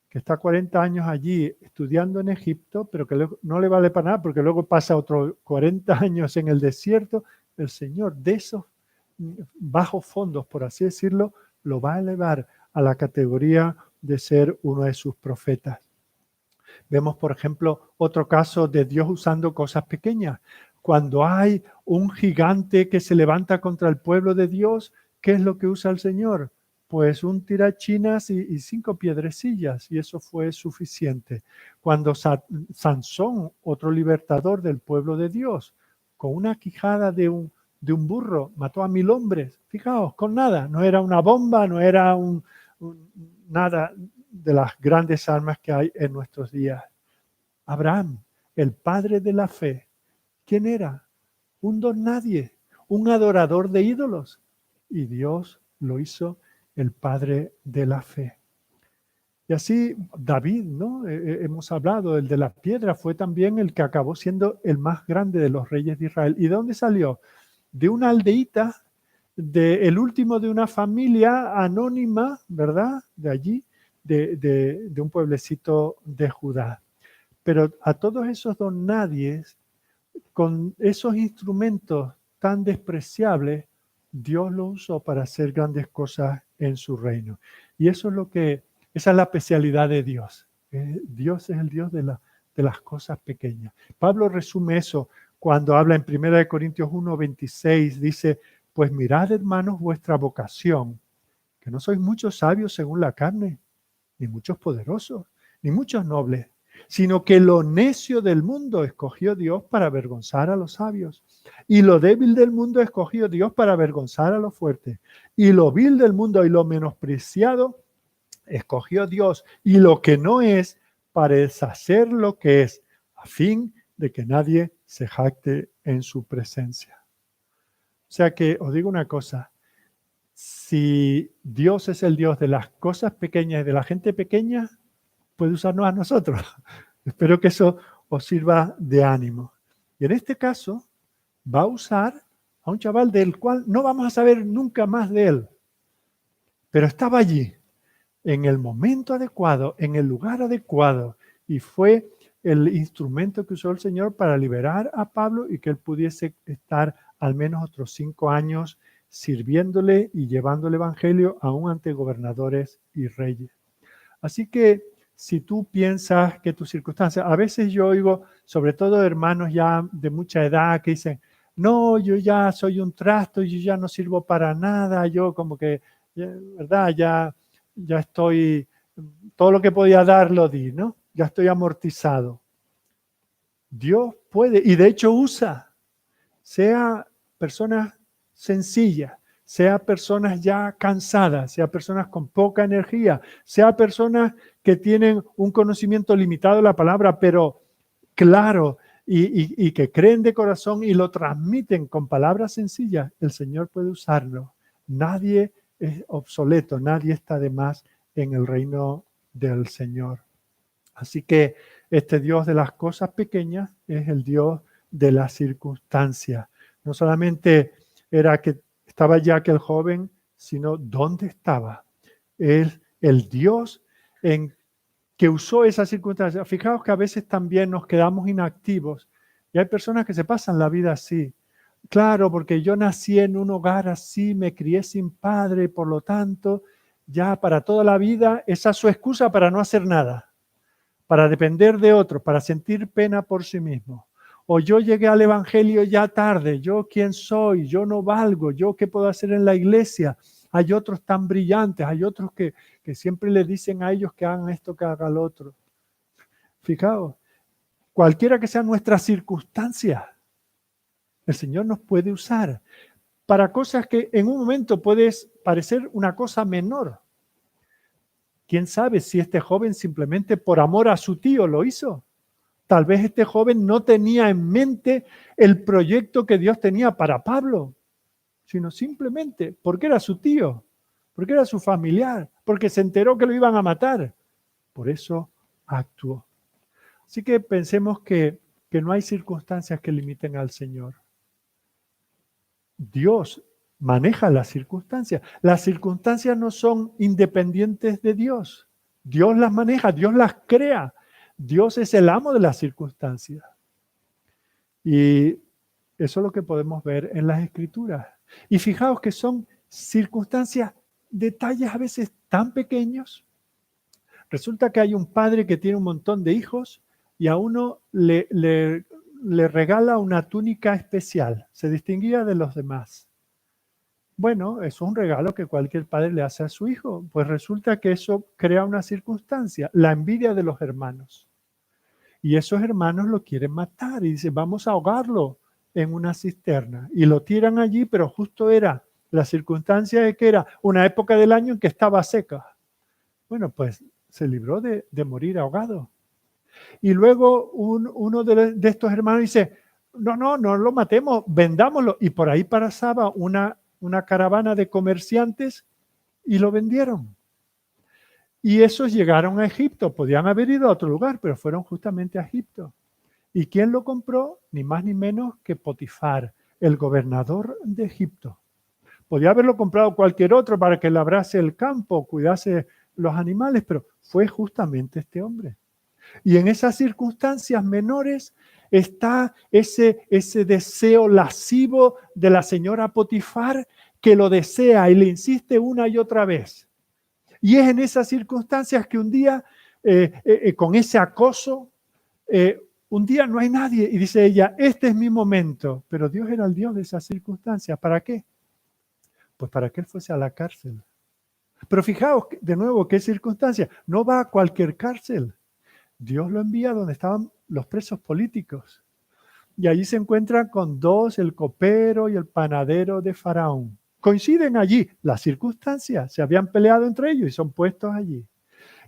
que está 40 años allí estudiando en Egipto, pero que no le vale para nada porque luego pasa otros 40 años en el desierto, el Señor de esos bajos fondos, por así decirlo, lo va a elevar a la categoría de ser uno de sus profetas. Vemos, por ejemplo, otro caso de Dios usando cosas pequeñas. Cuando hay un gigante que se levanta contra el pueblo de Dios, ¿qué es lo que usa el Señor? Pues un tirachinas y 5 piedrecillas, y eso fue suficiente. Cuando Sansón, otro libertador del pueblo de Dios, con una quijada de un burro, mató a 1000 hombres. Fijaos, con nada, no era una bomba, no era nada de las grandes armas que hay en nuestros días. Abraham, el padre de la fe, ¿quién era? Un don nadie, un adorador de ídolos. Y Dios lo hizo el padre de la fe. Y así David, ¿no? Hemos hablado, el de la piedra fue también el que acabó siendo el más grande de los reyes de Israel. ¿Y de dónde salió? De una aldeíta, el último de una familia anónima, ¿verdad? De allí, de un pueblecito de Judá. Pero a todos esos don nadies, con esos instrumentos tan despreciables, Dios lo usó para hacer grandes cosas en su reino. Y eso es esa es la especialidad de Dios. Dios es el Dios de las cosas pequeñas. Pablo resume eso cuando habla en 1 Corintios 1:26, dice, pues mirad, hermanos, vuestra vocación, que no sois muchos sabios según la carne, ni muchos poderosos, ni muchos nobles, sino que lo necio del mundo escogió Dios para avergonzar a los sabios, y lo débil del mundo escogió Dios para avergonzar a los fuertes, y lo vil del mundo y lo menospreciado escogió Dios, y lo que no es para deshacer lo que es, a fin de que nadie se jacte en su presencia. O sea que os digo una cosa, si Dios es el Dios de las cosas pequeñas y de la gente pequeña, puede usarnos a nosotros. Espero que eso os sirva de ánimo. Y en este caso, va a usar a un chaval del cual no vamos a saber nunca más de él, pero estaba allí, en el momento adecuado, en el lugar adecuado, y fue el instrumento que usó el Señor para liberar a Pablo y que él pudiese estar al menos otros 5 años sirviéndole y llevando el Evangelio aún ante gobernadores y reyes. Así que si tú piensas que tus circunstancias, a veces yo oigo, sobre todo hermanos ya de mucha edad que dicen, no, yo ya soy un trasto, yo ya no sirvo para nada, yo como que, ¿verdad? Ya estoy, todo lo que podía dar lo di, ¿no? Ya estoy amortizado. Dios puede, y de hecho usa, sea personas sencillas, sea personas ya cansadas, sea personas con poca energía, sea personas que tienen un conocimiento limitado de la palabra, pero claro, y que creen de corazón y lo transmiten con palabras sencillas, el Señor puede usarlo. Nadie es obsoleto, nadie está de más en el reino del Señor. Así que este Dios de las cosas pequeñas es el Dios de las circunstancias. No solamente era que estaba ya aquel joven, sino dónde estaba. Es el Dios en que usó esas circunstancias. Fijaos que a veces también nos quedamos inactivos y hay personas que se pasan la vida así. Claro, porque yo nací en un hogar así, me crié sin padre, por lo tanto, ya para toda la vida esa es su excusa para no hacer nada, para depender de otros, para sentir pena por sí mismo. O yo llegué al Evangelio ya tarde, yo quién soy, yo no valgo, yo qué puedo hacer en la iglesia. Hay otros tan brillantes, hay otros que siempre le dicen a ellos que hagan esto, que haga lo otro. Fijaos, cualquiera que sea nuestra circunstancia, el Señor nos puede usar para cosas que en un momento puede parecer una cosa menor. ¿Quién sabe si este joven simplemente por amor a su tío lo hizo? Tal vez este joven no tenía en mente el proyecto que Dios tenía para Pablo, sino simplemente porque era su tío, porque era su familiar, porque se enteró que lo iban a matar. Por eso actuó. Así que pensemos que no hay circunstancias que limiten al Señor. Dios maneja las circunstancias. Las circunstancias no son independientes de Dios. Dios las maneja, Dios las crea. Dios es el amo de las circunstancias. Y eso es lo que podemos ver en las Escrituras. Y fijaos que son circunstancias, detalles a veces tan pequeños. Resulta que hay un padre que tiene un montón de hijos y a uno le regala una túnica especial. Se distinguía de los demás. Bueno, eso es un regalo que cualquier padre le hace a su hijo. Pues resulta que eso crea una circunstancia, la envidia de los hermanos. Y esos hermanos lo quieren matar y dicen, vamos a ahogarlo en una cisterna. Y lo tiran allí, pero justo era la circunstancia de que era una época del año en que estaba seca. Bueno, pues se libró de morir ahogado. Y luego uno de estos hermanos dice, no lo matemos, vendámoslo. Y por ahí pasaba una caravana de comerciantes y lo vendieron. Y esos llegaron a Egipto, podían haber ido a otro lugar, pero fueron justamente a Egipto. ¿Y quién lo compró? Ni más ni menos que Potifar, el gobernador de Egipto. Podía haberlo comprado cualquier otro para que labrase el campo, cuidase los animales, pero fue justamente este hombre. Y en esas circunstancias menores está ese deseo lascivo de la señora Potifar que lo desea y le insiste una y otra vez. Y es en esas circunstancias que un día, con ese acoso, un día no hay nadie y dice ella, este es mi momento. Pero Dios era el Dios de esas circunstancias. ¿Para qué? Pues para que él fuese a la cárcel. Pero fijaos de nuevo qué circunstancia. No va a cualquier cárcel. Dios lo envía donde estaban los presos políticos. Y allí se encuentran con dos, el copero y el panadero de Faraón. Coinciden allí las circunstancias. Se habían peleado entre ellos y son puestos allí.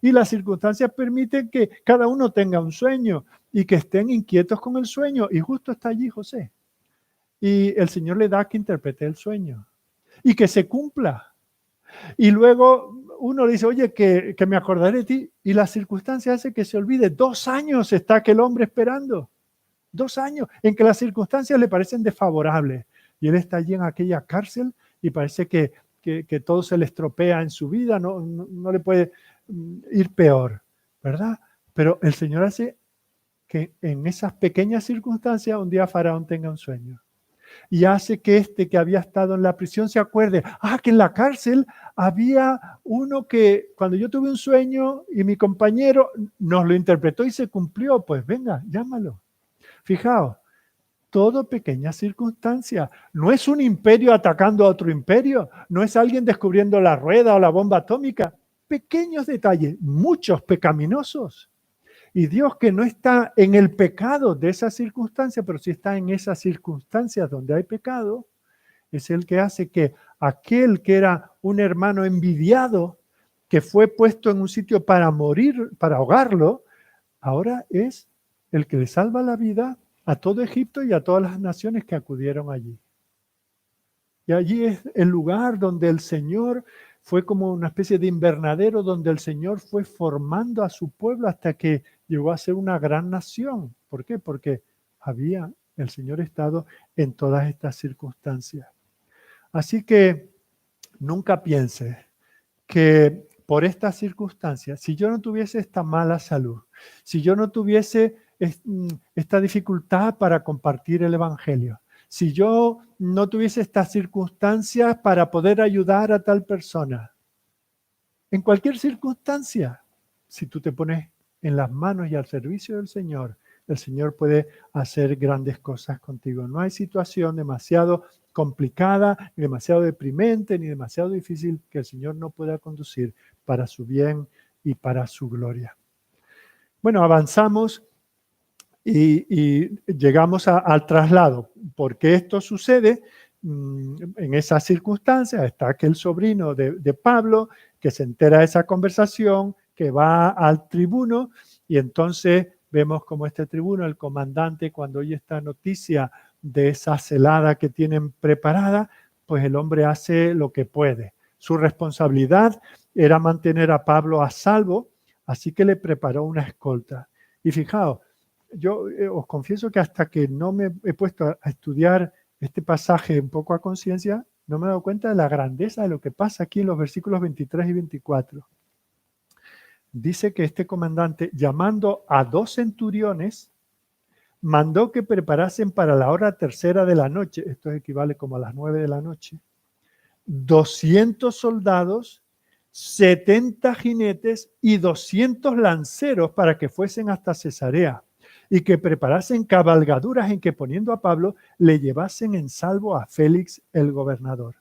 Y las circunstancias permiten que cada uno tenga un sueño y que estén inquietos con el sueño. Y justo está allí José. Y el Señor le da que interprete el sueño. Y que se cumpla. Y luego uno le dice, oye, que me acordaré de ti. Y la circunstancia hace que se olvide. 2 años está aquel hombre esperando. 2 años en que las circunstancias le parecen desfavorables. Y él está allí en aquella cárcel y parece que todo se le estropea en su vida, no le puede ir peor, ¿verdad? Pero el Señor hace que en esas pequeñas circunstancias un día Faraón tenga un sueño. Y hace que este que había estado en la prisión se acuerde, que en la cárcel había uno que cuando yo tuve un sueño y mi compañero nos lo interpretó y se cumplió, pues venga, llámalo. Fijaos, todo pequeña circunstancia. No es un imperio atacando a otro imperio, no es alguien descubriendo la rueda o la bomba atómica. Pequeños detalles, muchos pecaminosos. Y Dios, que no está en el pecado de esa circunstancia, pero sí está en esas circunstancias donde hay pecado, es el que hace que aquel que era un hermano envidiado, que fue puesto en un sitio para morir, para ahogarlo, ahora es el que le salva la vida a todo Egipto y a todas las naciones que acudieron allí. Y allí es el lugar donde el Señor fue como una especie de invernadero donde el Señor fue formando a su pueblo hasta que llegó a ser una gran nación. ¿Por qué? Porque había el Señor estado en todas estas circunstancias. Así que nunca pienses que por estas circunstancias, si yo no tuviese esta mala salud, si yo no tuviese esta dificultad para compartir el Evangelio, si yo no tuviese estas circunstancias para poder ayudar a tal persona, en cualquier circunstancia, si tú te pones en las manos y al servicio del Señor, el Señor puede hacer grandes cosas contigo. No hay situación demasiado complicada, ni demasiado deprimente, ni demasiado difícil que el Señor no pueda conducir para su bien y para su gloria. Bueno, avanzamos y llegamos al traslado. ¿Por qué esto sucede? En esas circunstancias está aquel sobrino de Pablo que se entera de esa conversación, que va al tribuno y entonces vemos como este tribuno, el comandante, cuando oye esta noticia de esa celada que tienen preparada, pues el hombre hace lo que puede. Su responsabilidad era mantener a Pablo a salvo, así que le preparó una escolta. Y fijaos, yo os confieso que hasta que no me he puesto a estudiar este pasaje un poco a conciencia, no me he dado cuenta de la grandeza de lo que pasa aquí en los versículos 23 y 24. Dice que este comandante, llamando a 2 centuriones, mandó que preparasen para la hora 3:00 de la noche, esto equivale como a las 9 de la noche, 200 soldados, 70 jinetes y 200 lanceros para que fuesen hasta Cesarea y que preparasen cabalgaduras en que poniendo a Pablo le llevasen en salvo a Félix el gobernador.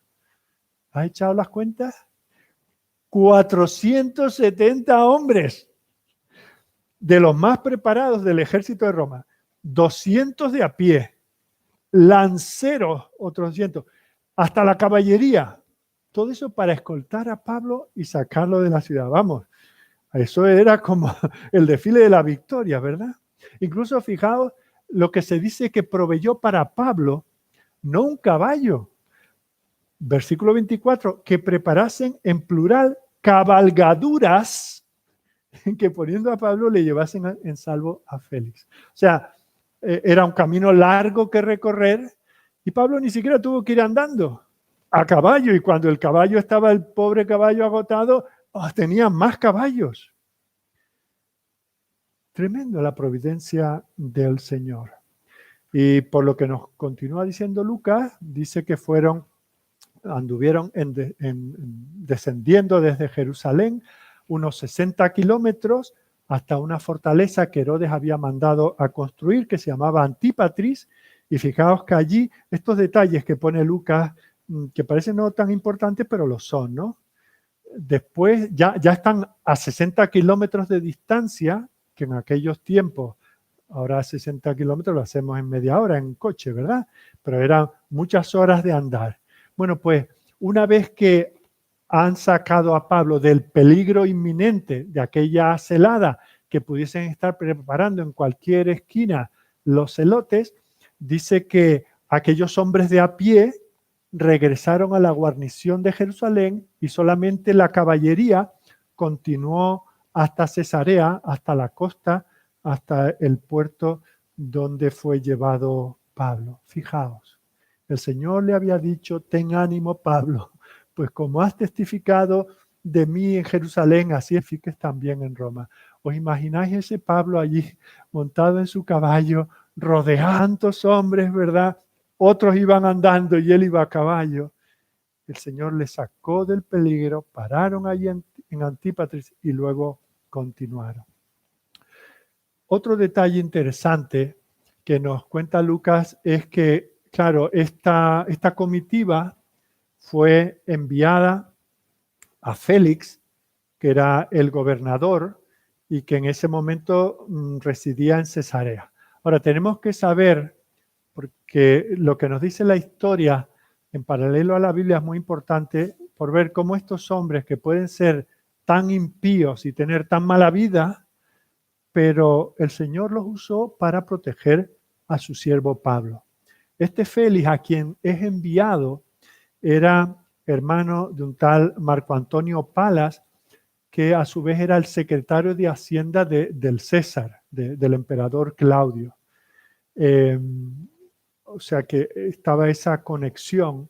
¿Has echado las cuentas? 470 hombres de los más preparados del ejército de Roma, 200 de a pie, lanceros, otros 200, hasta la caballería. Todo eso para escoltar a Pablo y sacarlo de la ciudad. Vamos, eso era como el desfile de la victoria, ¿verdad? Incluso fijaos lo que se dice que proveyó para Pablo, no un caballo. Versículo 24, que preparasen en plural cabalgaduras en que poniendo a Pablo le llevasen en salvo a Félix. O sea, era un camino largo que recorrer y Pablo ni siquiera tuvo que ir andando a caballo, y cuando el caballo estaba, el pobre caballo agotado, tenía más caballos. Tremendo la providencia del Señor. Y por lo que nos continúa diciendo Lucas, dice que anduvieron descendiendo desde Jerusalén unos 60 kilómetros hasta una fortaleza que Herodes había mandado a construir, que se llamaba Antípatris. Y fijaos que allí estos detalles que pone Lucas, que parecen no tan importantes, pero lo son, ¿no? Después ya están a 60 kilómetros de distancia, que en aquellos tiempos, ahora 60 kilómetros lo hacemos en media hora en coche, ¿verdad? Pero eran muchas horas de andar. Bueno, pues una vez que han sacado a Pablo del peligro inminente de aquella celada que pudiesen estar preparando en cualquier esquina los celotes, dice que aquellos hombres de a pie regresaron a la guarnición de Jerusalén y solamente la caballería continuó hasta Cesarea, hasta la costa, hasta el puerto donde fue llevado Pablo. Fijaos, el Señor le había dicho, ten ánimo, Pablo, pues como has testificado de mí en Jerusalén, así efiques también en Roma. ¿Os imagináis ese Pablo allí montado en su caballo, rodeando a tantos hombres, verdad? Otros iban andando y él iba a caballo. El Señor le sacó del peligro, pararon allí en Antípatris y luego continuaron. Otro detalle interesante que nos cuenta Lucas es que, claro, esta comitiva fue enviada a Félix, que era el gobernador y que en ese momento residía en Cesarea. Ahora, tenemos que saber, porque lo que nos dice la historia en paralelo a la Biblia es muy importante, por ver cómo estos hombres que pueden ser tan impíos y tener tan mala vida, pero el Señor los usó para proteger a su siervo Pablo. Este Félix, a quien es enviado, era hermano de un tal Marco Antonio Palas, que a su vez era el secretario de Hacienda del César, del emperador Claudio. O sea que estaba esa conexión.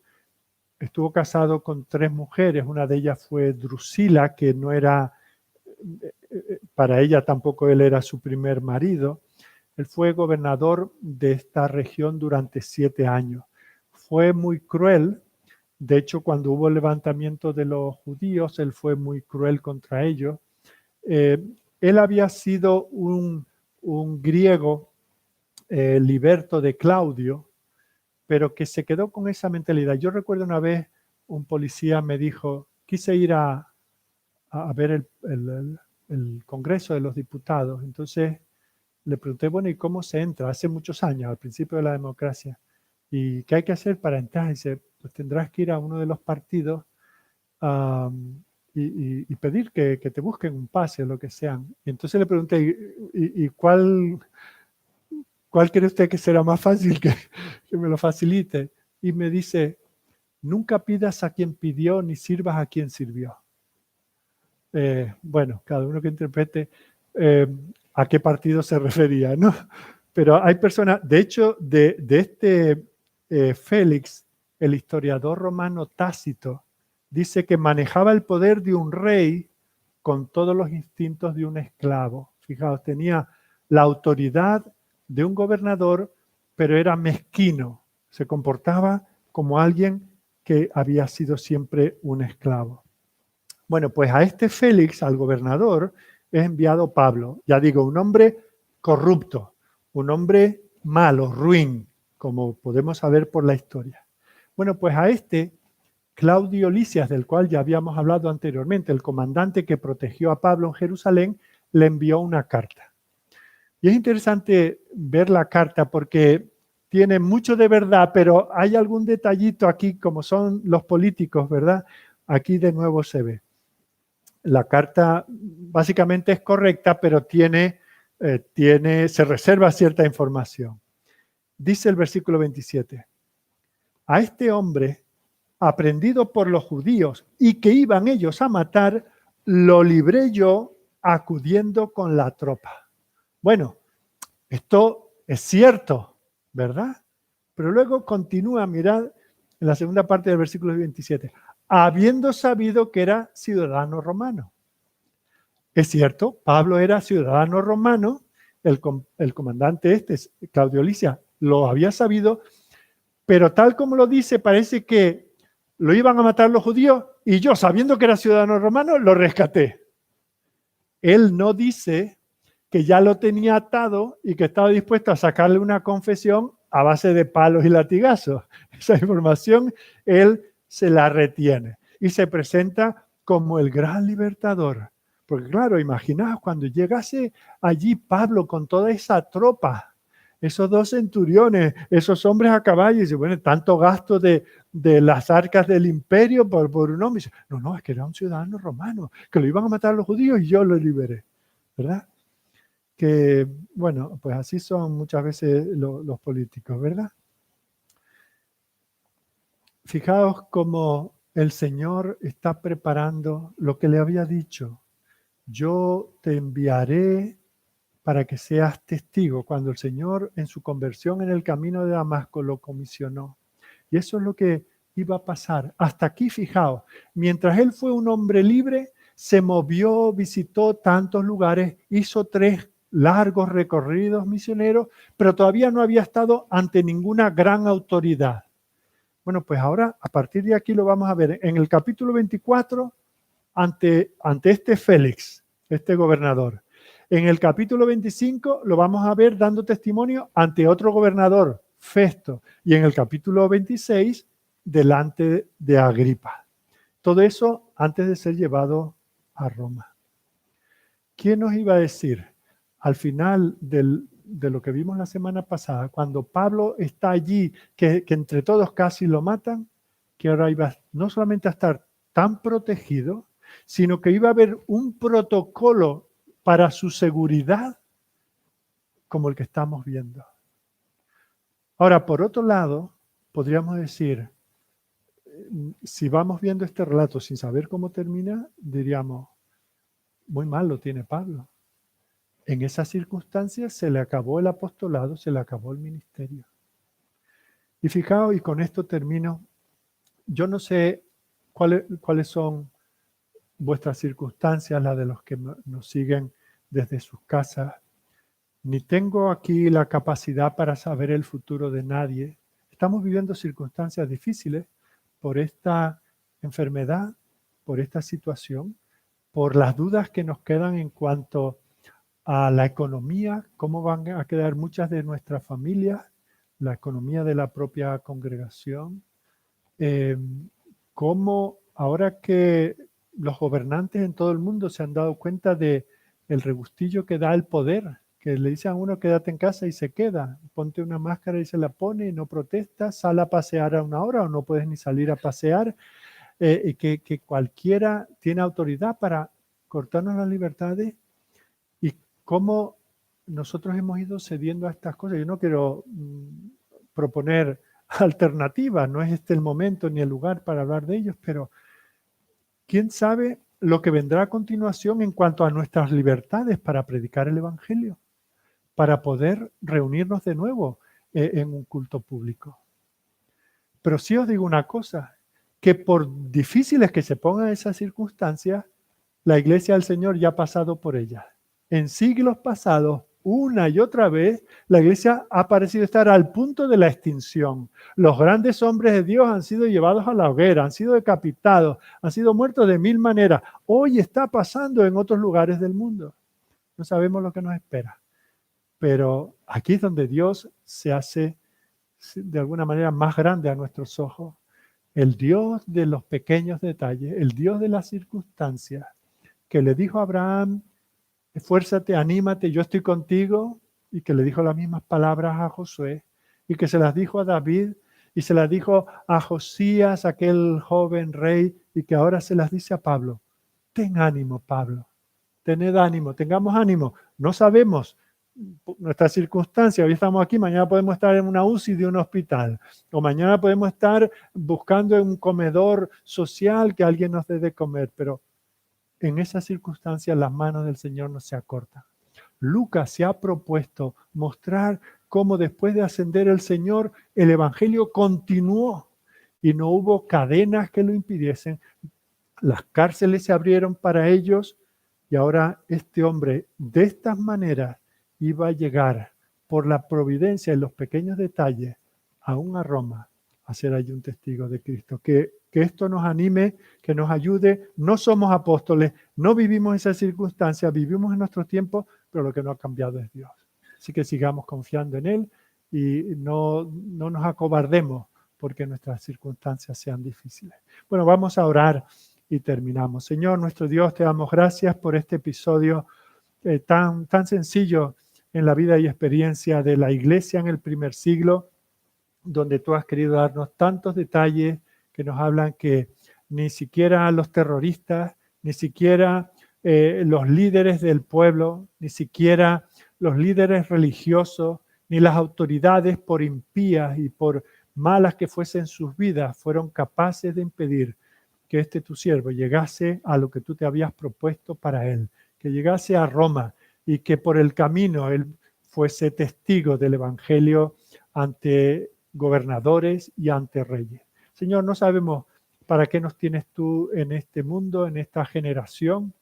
Estuvo casado con 3 mujeres, una de ellas fue Drusila, que no era, para ella tampoco él era su primer marido. Él fue gobernador de esta región durante 7 años. Fue muy cruel. De hecho, cuando hubo el levantamiento de los judíos, él fue muy cruel contra ellos. Él había sido un griego liberto de Claudio, pero que se quedó con esa mentalidad. Yo recuerdo una vez un policía me dijo, quise ir a ver el Congreso de los Diputados. Entonces le pregunté, bueno, ¿y cómo se entra? Hace muchos años, al principio de la democracia. ¿Y qué hay que hacer para entrar? Y dice, pues tendrás que ir a uno de los partidos y pedir que te busquen un pase o lo que sean. Y entonces le pregunté, ¿y cuál cree usted que será más fácil que me lo facilite? Y me dice, nunca pidas a quien pidió ni sirvas a quien sirvió. Bueno, cada uno que interprete a qué partido se refería, ¿no? Pero hay personas, de hecho, de este Félix, el historiador romano Tácito, dice que manejaba el poder de un rey con todos los instintos de un esclavo. Fijaos, tenía la autoridad de un gobernador, pero era mezquino, se comportaba como alguien que había sido siempre un esclavo. Bueno, pues a este Félix, al gobernador, es enviado Pablo. Ya digo, un hombre corrupto, un hombre malo, ruin, como podemos saber por la historia. Bueno, pues a este Claudio Lisias, del cual ya habíamos hablado anteriormente, el comandante que protegió a Pablo en Jerusalén, le envió una carta. Y es interesante ver la carta porque tiene mucho de verdad, pero hay algún detallito aquí, como son los políticos, ¿verdad? Aquí de nuevo se ve. La carta básicamente es correcta, pero se reserva cierta información. Dice el versículo 27, a este hombre, aprendido por los judíos y que iban ellos a matar, lo libré yo acudiendo con la tropa. Bueno, esto es cierto, ¿verdad? Pero luego continúa, mirad en la segunda parte del versículo 27, habiendo sabido que era ciudadano romano. Es cierto, Pablo era ciudadano romano, el comandante Claudio Lisias, lo había sabido, pero tal como lo dice, parece que lo iban a matar los judíos y yo, sabiendo que era ciudadano romano, lo rescaté. Él no dice que ya lo tenía atado y que estaba dispuesto a sacarle una confesión a base de palos y latigazos. Esa información él se la retiene y se presenta como el gran libertador. Porque claro, imaginaos cuando llegase allí Pablo con toda esa tropa, esos 2 centuriones, esos hombres a caballo, y dice, bueno, tanto gasto de las arcas del imperio por un hombre. Y dice, no, es que era un ciudadano romano, que lo iban a matar los judíos y yo lo liberé, ¿verdad? Que, bueno, pues así son muchas veces los políticos, ¿verdad? Fijaos cómo el Señor está preparando lo que le había dicho. Yo te enviaré para que seas testigo. Cuando el Señor en su conversión en el camino de Damasco lo comisionó. Y eso es lo que iba a pasar. Hasta aquí, fijaos, mientras él fue un hombre libre, se movió, visitó tantos lugares, hizo 3 largos recorridos misioneros, pero todavía no había estado ante ninguna gran autoridad. Bueno, pues ahora, a partir de aquí lo vamos a ver. En el capítulo 24, ante este Félix, este gobernador. En el capítulo 25 lo vamos a ver dando testimonio ante otro gobernador, Festo. Y en el capítulo 26, delante de Agripa. Todo eso antes de ser llevado a Roma. ¿Quién nos iba a decir al final de lo que vimos la semana pasada, cuando Pablo está allí, que entre todos casi lo matan, que ahora iba no solamente a estar tan protegido, sino que iba a haber un protocolo para su seguridad como el que estamos viendo? Ahora, por otro lado, podríamos decir, si vamos viendo este relato sin saber cómo termina, diríamos, muy mal lo tiene Pablo. En esas circunstancias se le acabó el apostolado, se le acabó el ministerio. Y fijaos, y con esto termino, yo no sé cuáles son vuestras circunstancias, las de los que nos siguen desde sus casas, ni tengo aquí la capacidad para saber el futuro de nadie. Estamos viviendo circunstancias difíciles por esta enfermedad, por esta situación, por las dudas que nos quedan en cuanto a la economía, cómo van a quedar muchas de nuestras familias, la economía de la propia congregación, cómo ahora que los gobernantes en todo el mundo se han dado cuenta de el regustillo que da el poder, que le dice a uno quédate en casa y se queda, ponte una máscara y se la pone y no protesta, sal a pasear a una hora o no puedes ni salir a pasear, y que cualquiera tiene autoridad para cortarnos las libertades, y cómo nosotros hemos ido cediendo a estas cosas. Yo no quiero proponer alternativas, no es este el momento ni el lugar para hablar de ellos, pero quién sabe lo que vendrá a continuación en cuanto a nuestras libertades para predicar el Evangelio, para poder reunirnos de nuevo en un culto público. Pero sí os digo una cosa, que por difíciles que se pongan esas circunstancias, la Iglesia del Señor ya ha pasado por ellas. En siglos pasados, una y otra vez, la Iglesia ha parecido estar al punto de la extinción. Los grandes hombres de Dios han sido llevados a la hoguera, han sido decapitados, han sido muertos de 1000 maneras. Hoy está pasando en otros lugares del mundo. No sabemos lo que nos espera. Pero aquí es donde Dios se hace de alguna manera más grande a nuestros ojos. El Dios de los pequeños detalles, el Dios de las circunstancias, que le dijo a Abraham, esfuérzate, anímate, yo estoy contigo, y que le dijo las mismas palabras a Josué, y que se las dijo a David, y se las dijo a Josías, aquel joven rey, y que ahora se las dice a Pablo. Ten ánimo, Pablo, tened ánimo, tengamos ánimo. No sabemos nuestras circunstancias, hoy estamos aquí, mañana podemos estar en una UCI de un hospital, o mañana podemos estar buscando en un comedor social que alguien nos dé de comer, pero en esas circunstancias las manos del Señor no se acortan. Lucas se ha propuesto mostrar cómo después de ascender el Señor, el Evangelio continuó y no hubo cadenas que lo impidiesen. Las cárceles se abrieron para ellos y ahora este hombre de estas maneras iba a llegar por la providencia y los pequeños detalles aún a Roma a ser allí un testigo de Cristo. Que esto nos anime, que nos ayude. No somos apóstoles, no vivimos esas circunstancias, vivimos en nuestro tiempo, pero lo que no ha cambiado es Dios. Así que sigamos confiando en Él y no nos acobardemos porque nuestras circunstancias sean difíciles. Bueno, vamos a orar y terminamos. Señor, nuestro Dios, te damos gracias por este episodio tan sencillo en la vida y experiencia de la Iglesia en el primer siglo, donde tú has querido darnos tantos detalles que nos hablan que ni siquiera los terroristas, ni siquiera los líderes del pueblo, ni siquiera los líderes religiosos, ni las autoridades, por impías y por malas que fuesen sus vidas, fueron capaces de impedir que este tu siervo llegase a lo que tú te habías propuesto para él, que llegase a Roma y que por el camino él fuese testigo del Evangelio ante gobernadores y ante reyes. Señor, no sabemos para qué nos tienes tú en este mundo, en esta generación,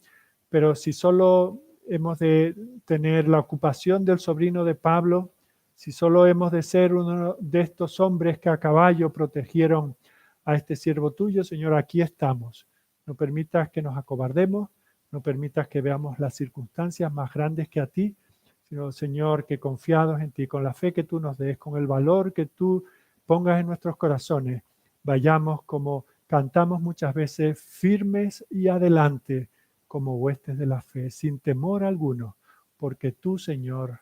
pero si solo hemos de tener la ocupación del sobrino de Pablo, si solo hemos de ser uno de estos hombres que a caballo protegieron a este siervo tuyo, Señor, aquí estamos. No permitas que nos acobardemos, no permitas que veamos las circunstancias más grandes que a ti, sino, Señor, que confiados en ti, con la fe que tú nos des, con el valor que tú pongas en nuestros corazones, vayamos como cantamos muchas veces, firmes y adelante, como huestes de la fe, sin temor alguno, porque tú, Señor,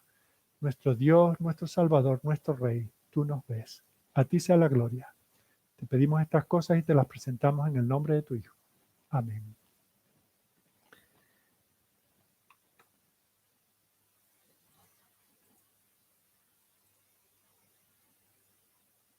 nuestro Dios, nuestro Salvador, nuestro Rey, tú nos ves. A ti sea la gloria. Te pedimos estas cosas y te las presentamos en el nombre de tu Hijo. Amén.